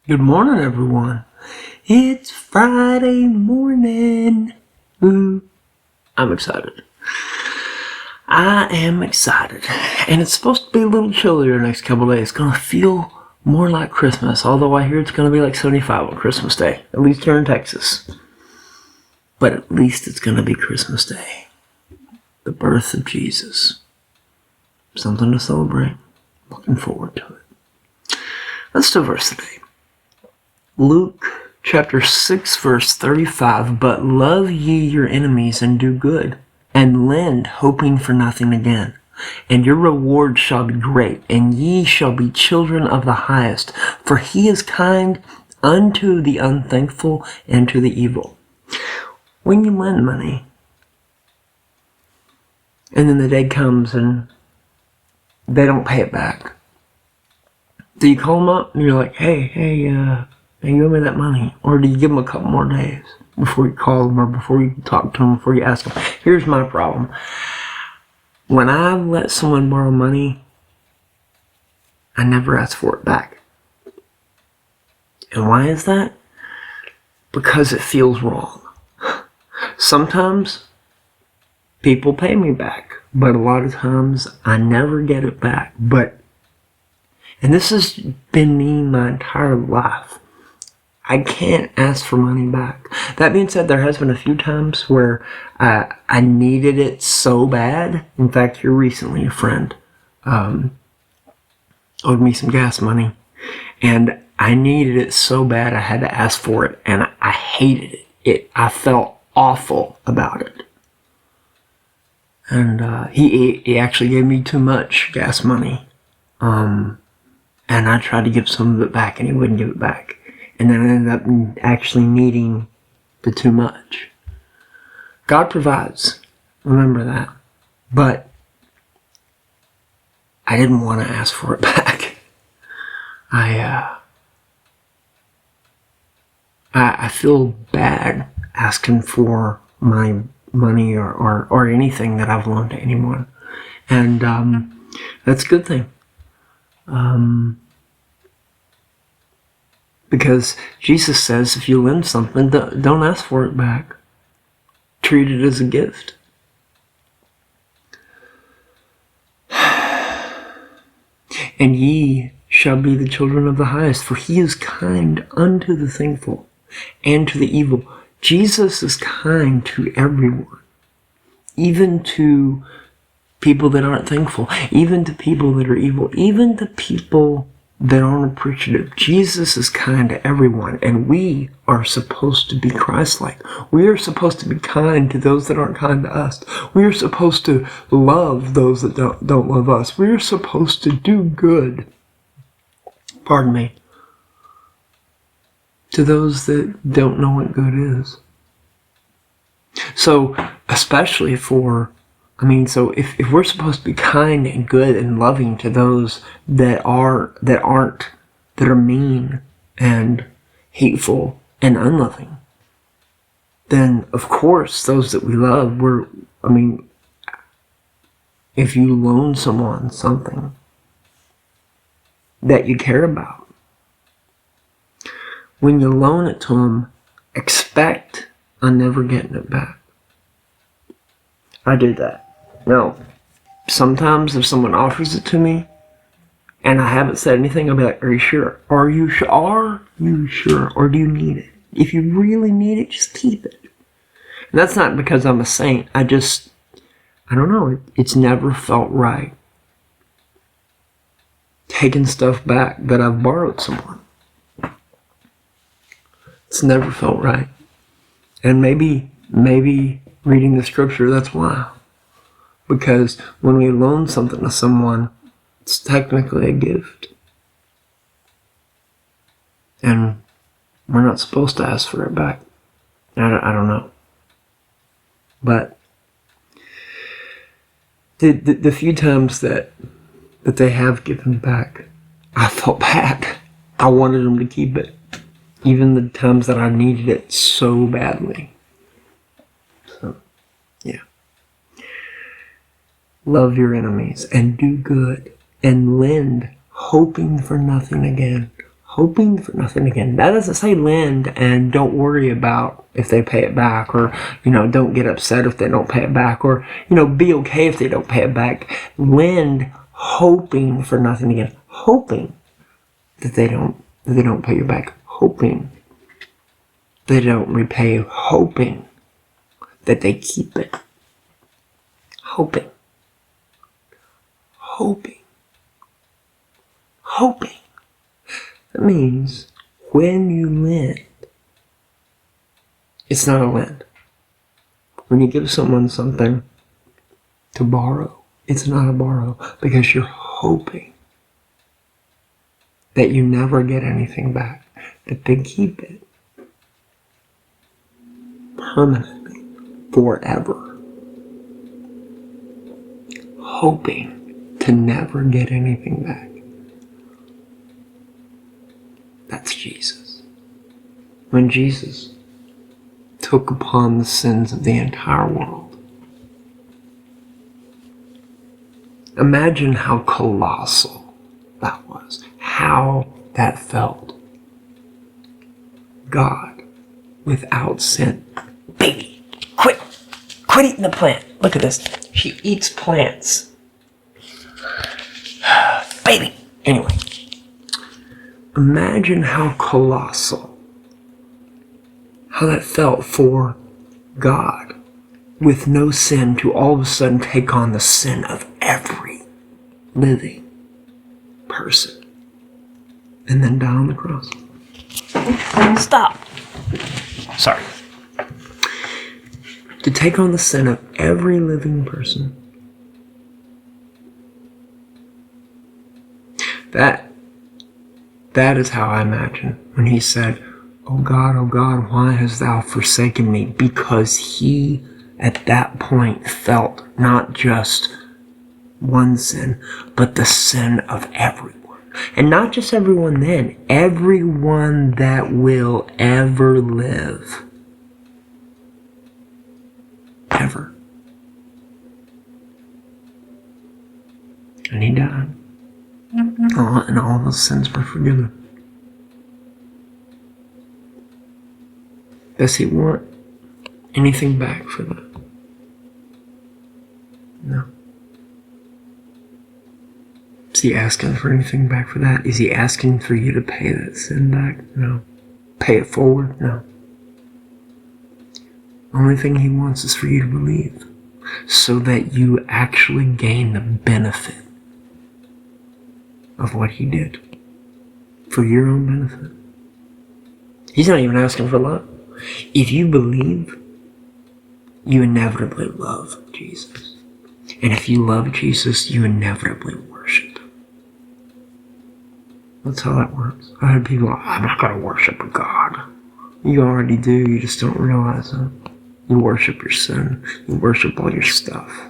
Good morning, everyone. It's Friday morning. Ooh, I'm excited. I am excited. And it's supposed to be a little chillier the next couple of days. It's going to feel more like Christmas, although I hear it's going to be like 75 on Christmas Day, at least here in Texas. But at least it's going to be Christmas Day. The birth of Jesus. Something to celebrate. Looking forward to it. Let's do verse today. Luke chapter 6 verse 35, but love ye your enemies and do good, and lend, hoping for nothing again. And your reward shall be great, and ye shall be children of the highest, for he is kind unto the unthankful and to the evil. When you lend money, and then the day comes and they don't pay it back, do you call them up and you're like, hey, you owe me that money? Or do you give them a couple more days before you call them or before you talk to them, before you ask them? Here's my problem. When I let someone borrow money, I never ask for it back. And why is that? Because it feels wrong. Sometimes people pay me back, but a lot of times I never get it back. And this has been me my entire life. I can't ask for money back. That being said, there has been a few times where I needed it so bad. In fact, here recently, a friend owed me some gas money, and I needed it so bad I had to ask for it, and I hated it. I felt awful about it. And he actually gave me too much gas money, and I tried to give some of it back, and he wouldn't give it back. And then I ended up actually needing the too much. God provides. Remember that. But I didn't want to ask for it back. I feel bad asking for my money or anything that I've loaned to anyone. And that's a good thing. Because Jesus says if you lend something, don't ask for it back. Treat it as a gift. And ye shall be the children of the highest, for he is kind unto the thankful and to the evil. Jesus is kind to everyone, even to people that aren't thankful, even to people that are evil, even to people that aren't appreciative. Jesus is kind to everyone, and we are supposed to be Christ-like. We are supposed to be kind to those that aren't kind to us. We are supposed to love those that don't love us. We are supposed to do good, to those that don't know what good is. So, especially if we're supposed to be kind and good and loving to those that are mean and hateful and unloving, then of course those that we love, if you loan someone something that you care about, when you loan it to them, expect on never getting it back. I do that. Now, sometimes if someone offers it to me and I haven't said anything, I'll be like, are you sure? Are you sure? Are you sure? Or do you need it? If you really need it, just keep it. And that's not because I'm a saint. I don't know. It's never felt right taking stuff back that I've borrowed someone. It's never felt right. And maybe reading the scripture, that's why. Because when we loan something to someone, it's technically a gift. And we're not supposed to ask for it back. I don't know. But the few times that they have given back, I felt bad. I wanted them to keep it. Even the times that I needed it so badly. So, yeah. Love your enemies and do good and lend, hoping for nothing again. hoping for nothing again. That doesn't say lend and don't worry about if they pay it back, or, don't get upset if they don't pay it back, or, be okay if they don't pay it back. Lend hoping for nothing again. Hoping that they don't pay you back. Hoping they don't repay you. Hoping that they keep it. Hoping. That means when you lend, it's not a lend. When you give someone something to borrow, it's not a borrow, because you're hoping that you never get anything back, that they keep it permanently, forever. Hoping to never get anything back. That's Jesus. When Jesus took upon the sins of the entire world, imagine how colossal that was, how that felt. God without sin. Baby, quit eating the plant. Look at this. She eats plants. Baby. Anyway, imagine how colossal, how that felt for God with no sin to all of a sudden take on the sin of every living person and then die on the cross. Stop. Sorry. To take on the sin of every living person. That is how I imagine when he said, oh God, why hast thou forsaken me? Because he, at that point, felt not just one sin, but the sin of everyone. And not just everyone then, everyone that will ever live. Ever. And he died. And all those sins were forgiven. Does he want anything back for that? No. Is he asking for anything back for that? Is he asking for you to pay that sin back? No. Pay it forward? No. The only thing he wants is for you to believe, so that you actually gain the benefit of what he did for your own benefit. He's not even asking for love. If you believe, you inevitably love Jesus. And if you love Jesus, you inevitably worship him. That's how that works. I heard people, I'm not going to worship a God. You already do, you just don't realize it. You worship your sin. You worship all your stuff.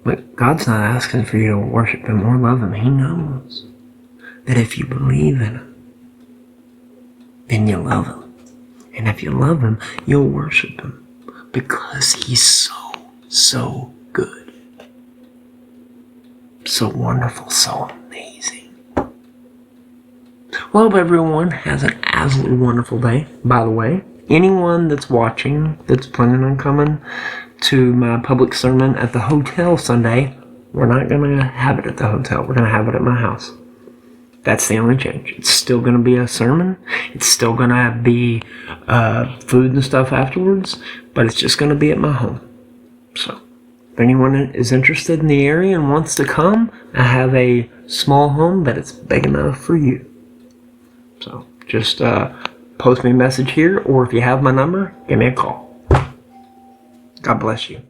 But God's not asking for you to worship him or love him. He knows that if you believe in him, then you love him. And if you love him, you'll worship him. Because he's so good. So wonderful, so amazing. Well, I hope everyone has an absolutely wonderful day. By the way, anyone that's watching, that's planning on coming to my public sermon at the hotel Sunday, we're not going to have it at the hotel. We're going to have it at my house. That's the only change. It's still going to be a sermon. It's still going to be food and stuff afterwards, but it's just going to be at my home. So, if anyone is interested in the area and wants to come, I have a small home, but it's big enough for you. So, just post me a message here, or if you have my number, give me a call. God bless you.